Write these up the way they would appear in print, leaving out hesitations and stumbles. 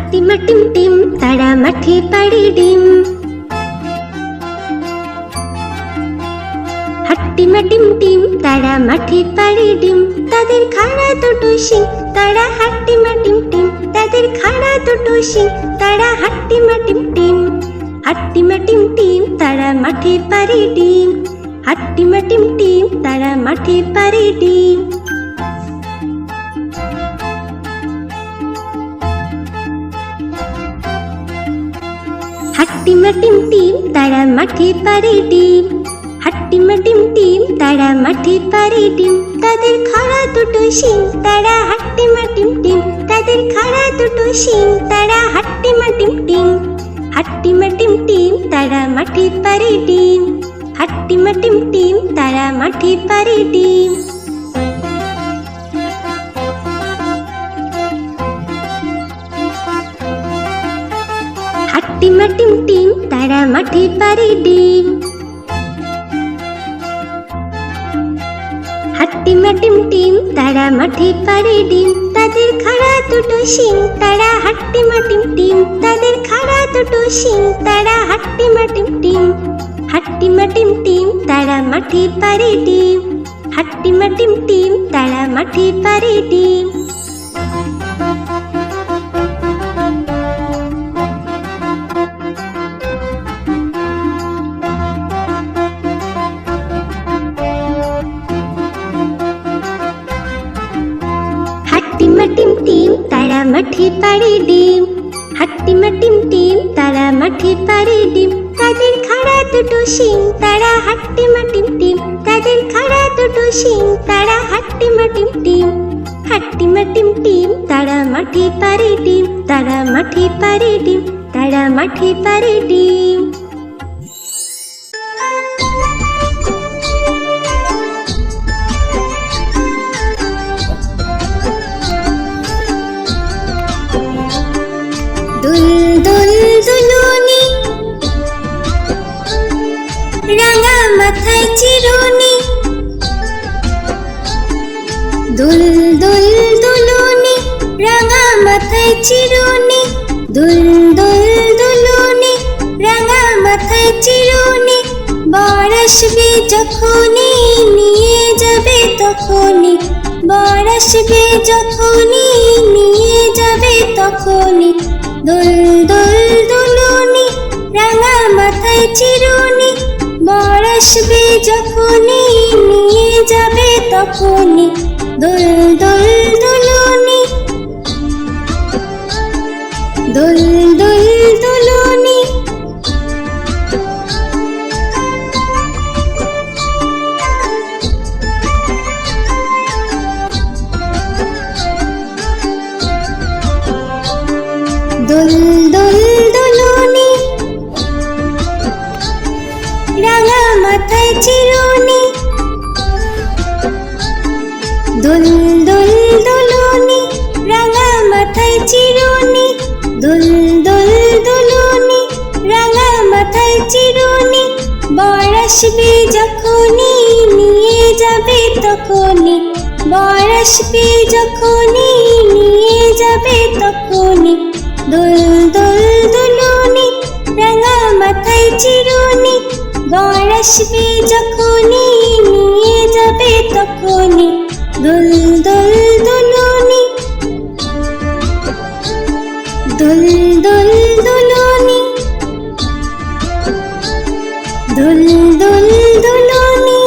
হাট্টিমা team team তারা মাঠে পাড়ে ডিম। হাট্টিমা টিম টিম তারা মাঠে পাড়ে ডিম। তাদের খাড়া দুটো শিং তারা হাট্টিমা টিম টিম। তাদের খাড়া দুটো শিং তারা হাট্টিমা টিম টিম। হাট্টিমা টিম টিম তারা মাঠে পাড়ে ডিম। হাট্টিমা টিম টিম তারা মাঠে পাড়ে ডিম। হাট্টিমা টিম টিম তারা মাঠে পাড়ে ডিম। হাট্টিমা টিম টিম তারা মাঠে পাড়ে ডিম। তাদের খাড়া দুটো শিং তারা হাট্টিমা টিম টিম। তাদের খাড়া দুটো শিং তারা হাট্টিমা টিম টিম। হাট্টিমা টিম টিম তারা মাঠে পাড়ে ডিম। হাট্টিমা টিম টিম তারা মাঠে পাড়ে ডিম। হাট্টিমা টিম টিম তারা মাঠে পাড়ে ডিম। হাট্টিমা টিম টিম তারা মাঠে পাড়ে ডিম। তাদের খাড়া দুটো শিং তারা হাট্টিমা টিম টিম। তাদের খাড়া দুটো শিং তারা হাট্টিমা টিম টিম। হাট্টিমা টিম টিম তারা মাঠে পাড়ে ডিম। হাট্টিমা টিম টিম তারা মাঠে পাড়ে ডিম। হাট্টিমা টিম টিম তারা মাঠে পাড়ে ডিম। হাট্টিমা টিম টিম তারা মাঠে পাড়ে ডিম। তাদের খাড়া দুটো শিং তারা হাট্টিমা টিম টিম। তাদের খাড়া দুটো শিং তারা হাট্টিমা টিম টিম। হাট্টিমা টিম টিম তারা মাঠে পাড়ে ডিম। তারা মাঠে পাড়ে ডিম। তারা মাঠে পাড়ে ডিম। দুল দুল দুলুনি রাঙা মাথায় চিরুনি। দুল দুল দুলুনি রাঙা মাথায় চিরুনি। দুল দুল দুলুনি রাঙা মাথায় চিরুনি। বর আসবে যখনই নিয়ে যাবে তখনই। বর আসবে যখনই নিয়ে যাবে তখনই। দুল দুল দুলুনি রাঙা মাথায় চিরুনি। বর আসবে যখনই নিয়ে যাবে তখনই। দুল দুল দুলুনি। দুল দুল দুলুনি। দুল দুল দুলুনি রাঙা মাথায় চিরুনি। দুল দুল দুলুনি রাঙা মাথায় চিরুনি। দুল দুল দুলুনি রাঙা মাথায় চিরুনি। বর আসবে যখনই নিয়ে যাবে তখনই। বর আসবে যখনই নিয়ে যাবে তখনই। দুল দুল দুলুনি রাঙা মাথায় চিরুনি। বর আসবে যখনই নিয়ে যাবে তখনই। দুল দুল দুলুনি। দুল দুল দুলুনি। দুল দুল দুলুনি।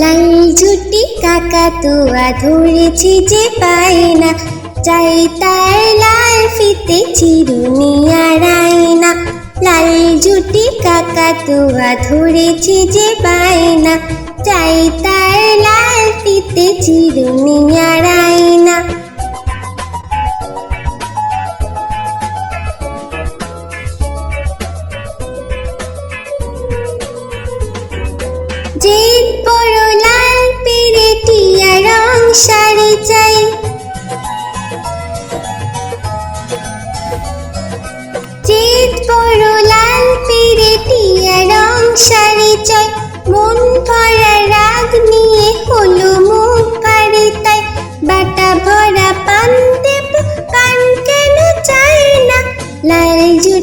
লাল ঝুটি কাকাতুয়া ধরেছি যে পাই না। চাই তার লাল ফিতে চিরুনি আর আয়না। লাল ঝুটি কাকাতুয়া ধরেছি যে পাই না। চাই তার লাল ফিতে চিরুনি আর আয়না। জিদ বড় লাল পেরেটিয়া রং শাড়ি চাই। জিদ বড় লাল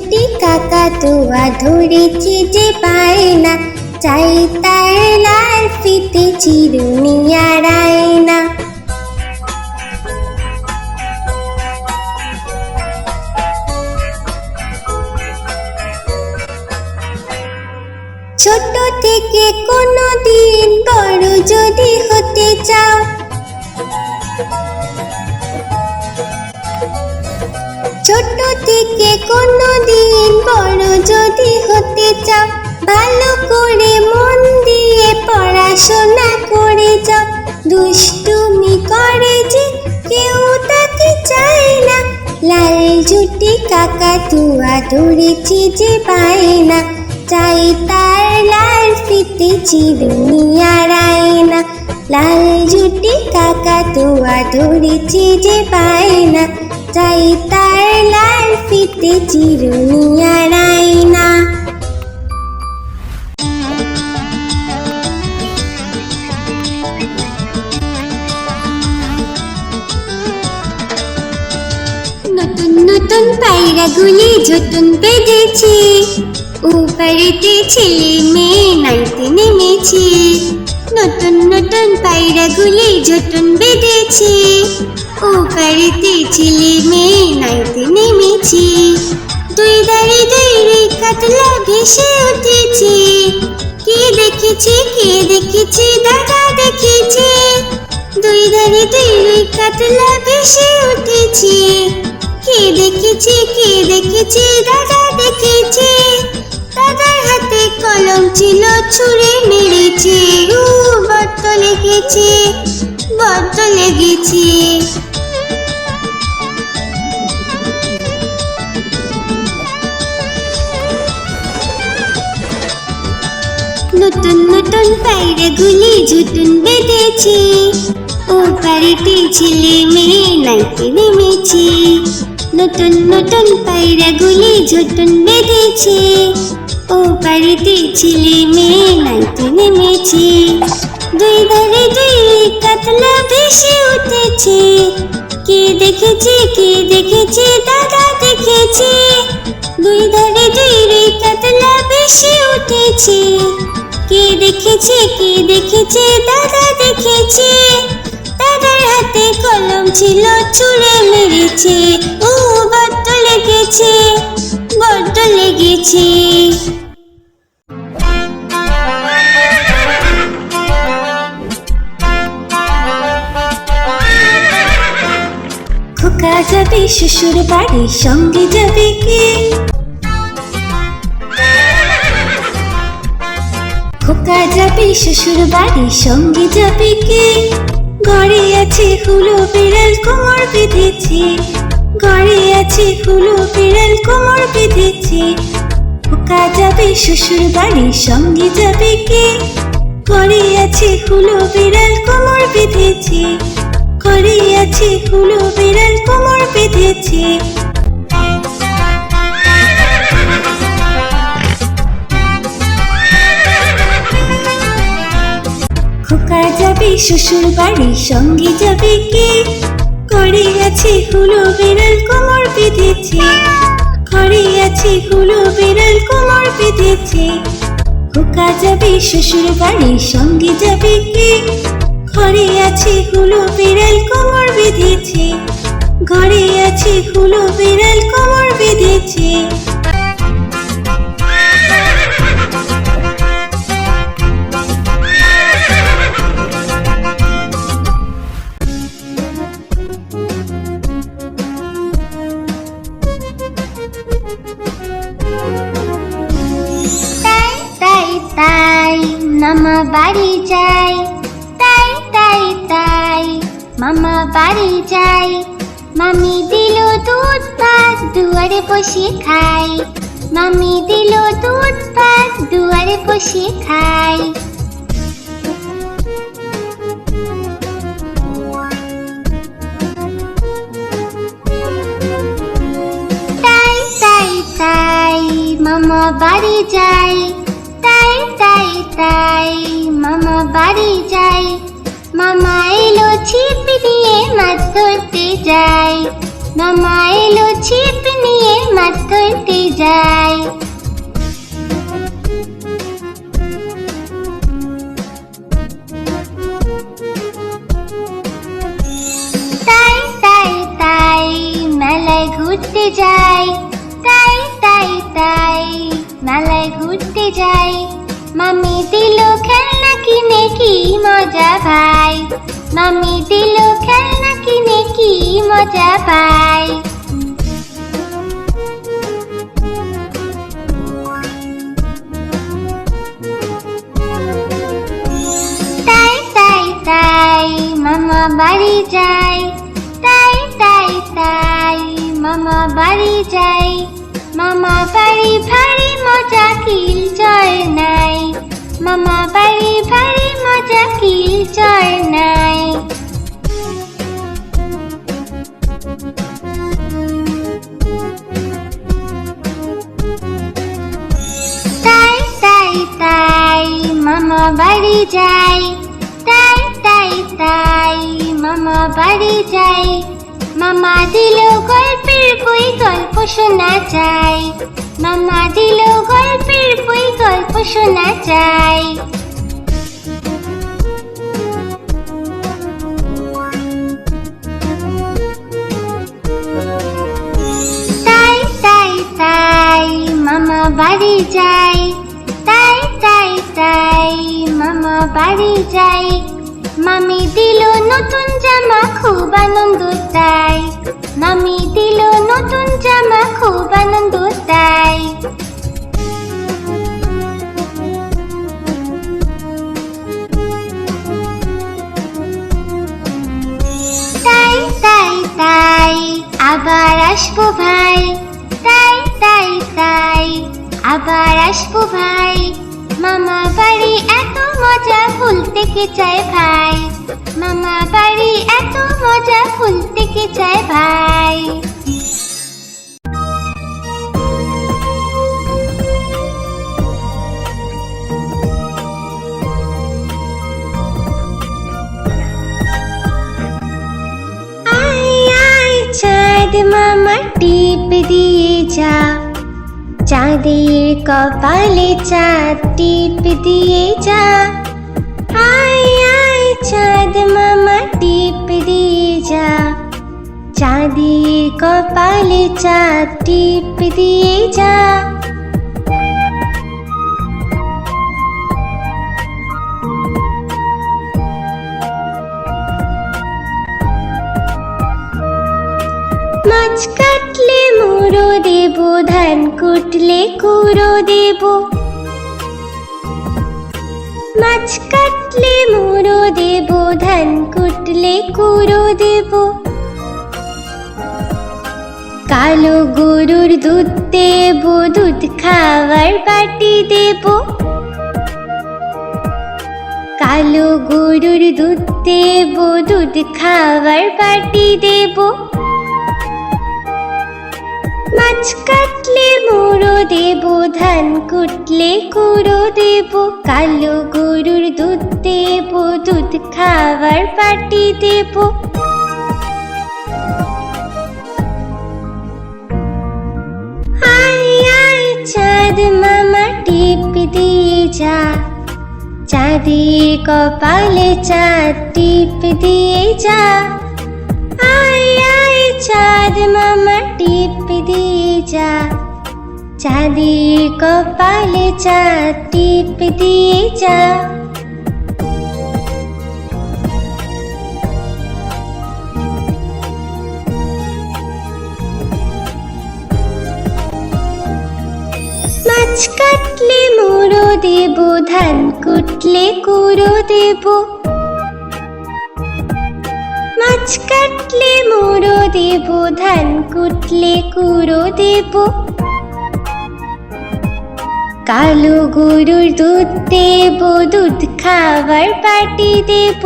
ঝুটি কাকাতুয়া ধরেছে যে বায়না, চাই তার লাল ফিতে চিরুনি আর আয়না। ছোট থেকে কোনো দিন বড় যদি হতে চাও, ছোট থেকে কোনো দিন বড় যদি হতে চাও, ভালো করে মন দিয়ে পড়াশোনা করে যাও। দুষ্টুমি করে যে কেউ তাকে চায় না, লাল ঝুটি কাকাতুয়া ধরেছে যে বায়না, চাই তার লাল ফিতে চিরুনি আর আয়না। লাল ঝুটি কাকাতুয়া ধরেছে যে বায়না, চাই তার লাল ফিতে চিরুনি আর আয়না। নতুন নতুন পায়রাগুলি ঝুটুন বেঁধেছে, উপরেতে ছেলে মেয়ে নাইতে নেমেছে। নতুন নতুন পায়রাগুলি ঝুটুন বেঁধেছে, উপরেতে ছেলে মেয়ে নাইতে নেমেছে। দুই ধারে দুই কাতলা ভেসে উঠেছে, কে দেখেছে কে দেখেছে দাদা দেখেছে। দুই ধারে দুই কাতলা ভেসে উঠেছে, কে দেখেছে কে দেখেছে দাদা দেখেছে। দাদার হাতে কলম ছিল ছুঁড়ে মেরেছে, বড্ড লেগেছে বড্ড লেগেছে। নতুন নতুন পায়রাগুলি ঝুটুন বেঁধেছে, ও বাড়িতে ছেলে মেয়ে নাইতে নেমেছে। নতুন নতুন পায়রাগুলি ঝুটুন বেঁধেছে, ও বাড়িতে ছেলে মেয়ে নাইতে নেমেছে। দুই ধারে দুই কাতলা ভেসে উঠেছে, কে দেখেছে কে দেখেছে দাদা দেখেছে। দুই ধারে দুই কাতলা ভেসে উঠেছে, কে দেখেছে কে দেখেছে দাদা দেখেছে। দাদার হাতে কলম ছিল ছুঁড়ে মেরেছে, বড্ড লেগেছে বড্ড লেগেছে। খোকা যাবে শ্বশুর বাড়ি, সঙ্গে যাবে কে? খোকা যাবে শ্বশুর বাড়ি, সঙ্গে যাবে কে? ঘরে আছে হুলো বিড়াল কোমর বেঁধেছে, ঘরে আছে হুলো বিড়াল কোমর বেঁধেছে। খোকা যাবে শ্বশুর বাড়ি, সঙ্গে যাবে কে? ঘরে আছে হুলো বিড়াল কোমর বেঁধেছে, ঘরে আছে হুলো বিড়াল কোমর বেঁধেছে। খোকা যাবে শ্বশুর বাড়ি, সঙ্গে যাবে কে? ঘরে আছে হুলো বিড়াল কোমর বেঁধেছে, ঘরে আছে হুলো বিড়াল কোমর বেঁধেছে। খোকা যাবে শ্বশুর বাড়ি, সঙ্গে যাবে কে? ঘরে আছে হুলো বিড়াল কোমর বেঁধেছে, ঘরে আছে হুলো বিড়াল কোমর বেঁধেছে। মামা বাড়ি যাই, তাই তাই তাই মামা বাড়ি যাই। মামি দিল দুধ ভাত দুয়ারে বসে খাই, মামি দিল দুধ ভাত দুয়ারে বসে খাই। তাই তাই তাই মামা বাড়ি যাই, তাই তাই তাই মামা বাড়ি যাই। মামা এলো ছিপ দিয়ে মাছ ধরতে যাই, মামা এলো ছিপ নিয়ে মাছ ধরতে যায়। তাই তাই তাই মেলায় ঘুরতে যাই, তাই তাই তাই মেলায় ঘুরতে যাই। মামি দিল খেলনা কিনে কি মজা ভাই, মামি দিল খেলনা কিনে কি মজা পাই। তাই তাই তাই মামা বাড়ি যাই, তাই তাই তাই মামা বাড়ি যাই। মামা বাড়ি ভারী মজা কিল চর নাই, মামা বাড়ি ভারী মজা কিল চর নাই। তাই তাই তাই মামা বাড়ি যাই, তাই তাই তাই মামা বাড়ি যাই। মামা দিল গল্পের বই গল্প শোনা চাই, মামা দিল গল্পের বই গল্প শোনা চাই। তাই তাই তাই মামা বাড়ি যাই, তাই তাই তাই মামা বাড়ি যাই। মামি দিল নতুন জামা খুব আনন্দ তাই, মামি দিল নতুন জামা খুব আনন্দ তাই। তাই তাই তাই আবার আসবো ভাই, তাই তাই তাই আবার আসবো ভাই। মামা বাড়ি এত মজা ভুলতে কে চায় ভাই, মামা বাড়ি এত মজা ভুলতে কে চায় ভাই। চাঁদ মামা টিপ দিয়ে যা, চাঁদের কপালে চাঁদ টিপ দিয়ে যা। আয় আয় চাঁদ মামা টিপ দিয়ে যা, চাঁদের কপালে চাঁদ টিপ দিয়ে যা। মাছ কাটলে মুড়ো দেব, ধান কুটলে কুড়ো দেব। মাছ কাটলে মুড়ো দেব, ধান কুটলে কুড়ো দেব। কালো গরুর দুধ দেব, দুধ খাওয়ার বাটি দেব। কালো গরুর দুধ দেব, দুধ খাওয়ার বাটি দেব। মাছ কাটলে মুড়ো দেব, ধান কুটলে কুড়ো দেব। কালো গরুর দুধ দেব, দুধ খাওয়ার বাটি দেব। আয় আয় চাঁদ মামা টিপ দিয়ে যা, চাঁদের কপালে চাঁদ টিপ দিয়ে যা। আয় আয় চাঁদ মামা টিপ দিয়ে যা, চাঁদের কপালে চাঁদ টিপ দিয়ে যা। মাছ কাটলে মুড়ো দেব, ধান কুটলে কুড়ো দেব। মাছ কাটলে মুড়ো দেব, ধান কুটলে কুড়ো দেব। কালো গরুর দুধ দেব, দুধ খাওয়ার বাটি দেব।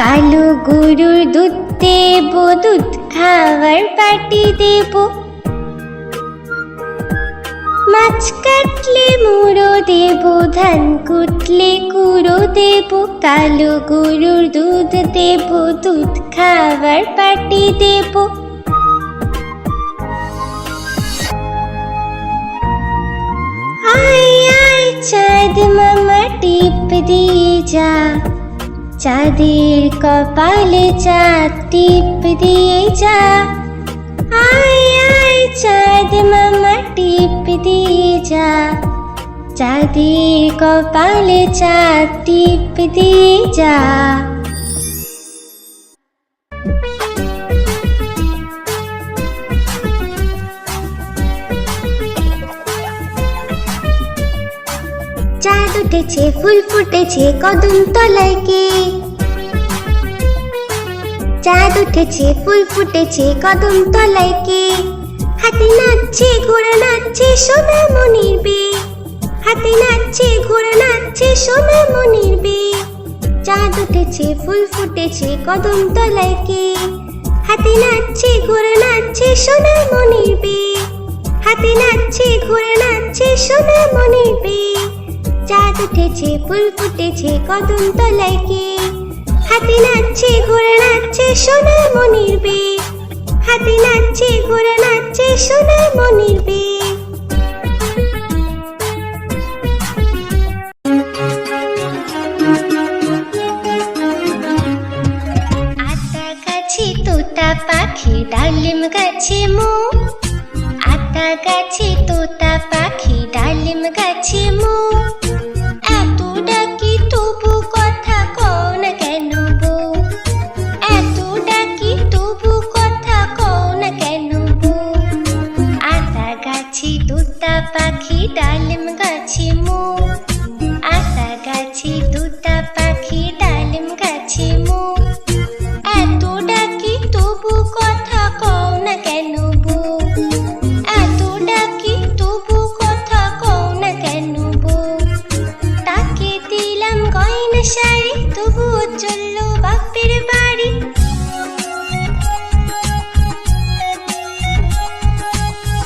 কালো গরুর দুধ দেব, দুধ খাওয়ার বাটি দেব। মাছ কাটলে মুড়ো দেব, ধান কুটলে কুড়ো দেব, কালো গরুর দুধ দেব, দুধ খাবার পাটি দেব। আয় আয় চাঁদ মামা টিপ দিয়ে যা, চাঁদের কপালে চাঁদ টিপ দিয়ে যা। আয় আয় চাঁদ মামা টিপ দিয়ে যা, চাঁদের কপালে চাঁদ টিপ দিয়ে যা। চাঁদ উঠেছে, ফুল ফুটেছে, কদম তলায় কে? চাঁদ উঠেছে, ফুল ফুটেছে, কদম তলায় কে? হাতি নাচছে, ঘোড়া নাচছে, সোনা মনির বে। হাতি নাচছে, ঘোড়া নাচছে, সোনা মনির বে। চাঁদ উঠেছে, ফুল ফুটেছে, কদম তলায় কে? হাতি নাচছে, ঘোড়া নাচছে, সোনা মনির বে। হাতি নাচছে, ঘোড়া নাচছে, সোনা মনির বে। চাঁদ উঠেছে, ফুল ফুটেছে, কদম তলায় কে? হাতি নাচছে, ঘোড়া নাচছে, সোনা মনির বে। হাতি নাচছে, ঘোড়া নাচছে, সোনা মনির বে। আতা গাছে তোতা পাখি, ডালিম গাছে মো। আতা গাছে তোতা পাখি, ডালিম গাছে মো। এত ডাকি তবু কথা কও না কেন বউ? এত ডাকি তবু কথা কও না কেন বউ? আতা গাছে তোতা পাখি, ডালিম গাছে মো। আতা গাছে তোতা পাখি, ডালিম গাছে মো। এত ডাকি তবু কথা কও না কেন বউ? এত ডাকি তবু কথা কও না কেন বউ? তাকে দিলাম গয়না শাড়ি, তবুও চললো বাপের বাড়ি।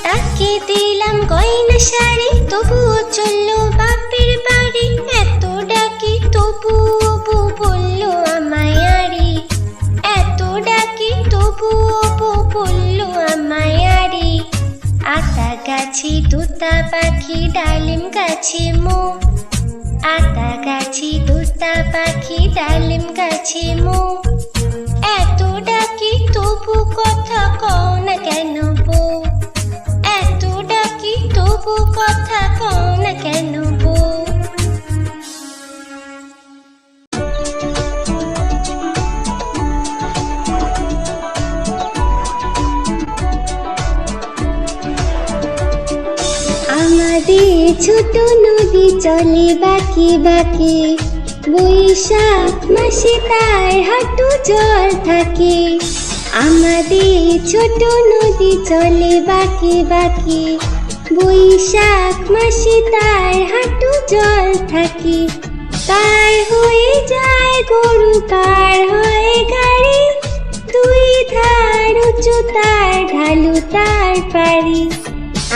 তাকে দিলাম গয়না শাড়ি, তবুও চললো বাপের বাড়ি। এত ডাকি তবুও বউ বললো আমায় আড়ি। এত ডাকি তবুও বউ বললো আমায় আড়ি। আতা গাছে তোতা পাখি, ডালিম গাছে মো। আতা গাছে তোতা পাখি, ডালিম গাছে মো। এত ডাকি তবু কথা কও না কেন বউ? এত ডাকি তবু কথা কও না কেন বউ? আমাদের ছোট নদী চলে বাঁকে বাঁকে, বৈশাখ মাসে তার হাঁটু জল থাকে। আমাদের ছোট নদী চলে বাঁকে বাঁকে, বৈশাখ মাসে তার হাঁটু জল থাকে। পার হয়ে যায় গরু, পার হয়ে গাড়ি, দুই ধার উঁচু তার, ঢালু তার পারি।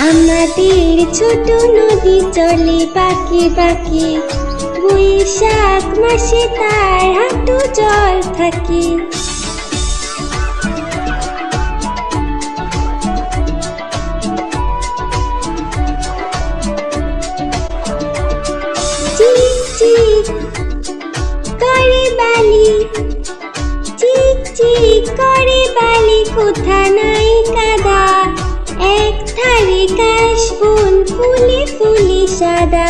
আমাদের ছোট নদী চলে বাঁকে বাঁকে, বৈশাখ মাসে তার হাঁটু জল থাকে। চিক চিক করে বালি, চিক চিক করে বালি, কোথা নাই কাদা। এক ধারে কাশবন, ফুলে ফুলে সাদা।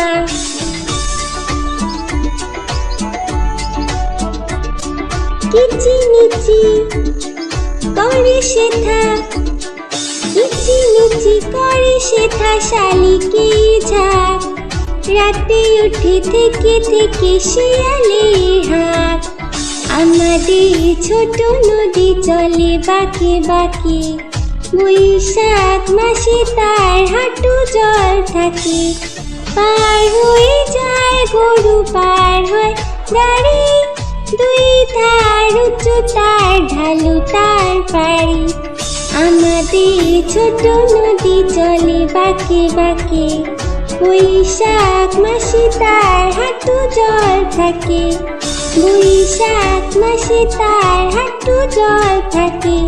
কিচিমিচি করে শেথা, কিচিমিচি করে শেথা, শালিকে ঝাঁক। রাতে উঠে থেকে থেকে শিয়ালের হাঁক। আমাদের ছোট নদী চলে বাঁকে বাঁকে, বৈশাখ মাসে তার হাঁটু জল থাকে। পার হয়ে যায় গরু, পার হয় গাড়ি, দুই ধার উঁচু তার, ঢালু তার পারি। আমাদের ছোট নদী চলে বাঁকে বাঁকে, বৈশাখ মাসে তার হাঁটু জল থাকে, বৈশাখ মাসে তার হাঁটু জল থাকে,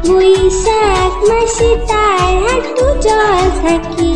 বৈশাখ মাসে তার হাঁটু জল থাকে।